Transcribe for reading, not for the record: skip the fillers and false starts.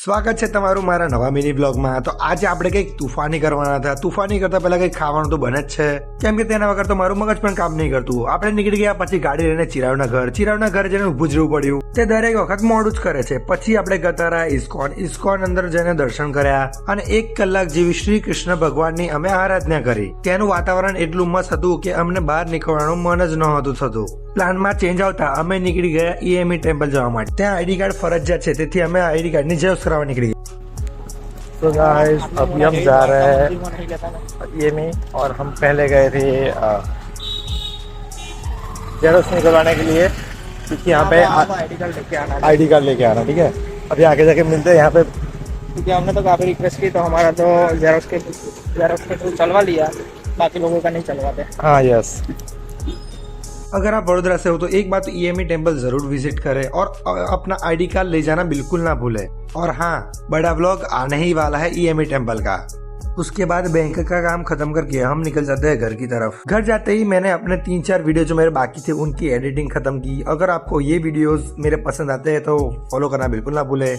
સ્વાગત છે તમારું મારા નવા મિની બ્લોગમાં। તો આજે આપણે કંઈક તૂફાની કરવાના હતા। તૂફાની કરતા પહેલા કંઈક ખાવાનું તો બને જ છે, કેમ કે તેના વગર તો મારું મગજ પણ કામ નહીં કરતું। આપણે નીકળી ગયા પછી ગાડી લઈને ચિરાવના ઘર જઈને ઊભું જ રહેવું પડ્યું। તે દરેક વખત મોડું જ કરે છે। પછી આપણે ગતા રહ્યા ઇસ્કોન અંદર જઈને દર્શન કર્યા અને 1 કલાક જેવી શ્રી કૃષ્ણ ભગવાનની અમે આરાધના કરી। ત્યાંનું વાતાવરણ એટલું મસ્ત હતું કે અમને બહાર નીકળવાનું મન જ નહોતું થતું। પ્લાનમાં ચેન્જ આવતા અમે નીકળી ગયા EME ટેમ્પલ જવા માટે। ત્યાં આઈडी કાર્ડ ફરજિયાત છે, તેથી અમે આઈडी કાર્ડની ઝેરોક્ષ કરાવવા નીકળી ગયા। तो गाइस अभी हम जा रहे हैं EME और हम पहले गए थे जेरोक्स निकलवाने के लिए, क्योंकि यहाँ पे आईडी कार्ड लेके आना। ठीक है, अभी आगे जाके मिलते हैं यहाँ पे, क्योंकि हमने तो काफ़ी रिक्वेस्ट की तो हमारा तो जेरोक्स के थ्रू चलवा लिया, बाकी लोगों का नहीं चलवाते। हाँ यस। अगर आप वडोदरा से हो तो एक बात EME टेम्पल जरूर विजिट करें और अपना आईडी कार्ड ले जाना बिल्कुल ना भूलें। और हाँ, बड़ा व्लॉग आने ही वाला है EME टेम्पल का। उसके बाद बैंक का काम खत्म करके हम निकल जाते हैं घर की तरफ। घर जाते ही मैंने अपने 3-4 वीडियो जो मेरे बाकी थे उनकी एडिटिंग खत्म की। अगर आपको ये वीडियोस मेरे पसंद आते हैं तो फॉलो करना बिल्कुल ना भूलें।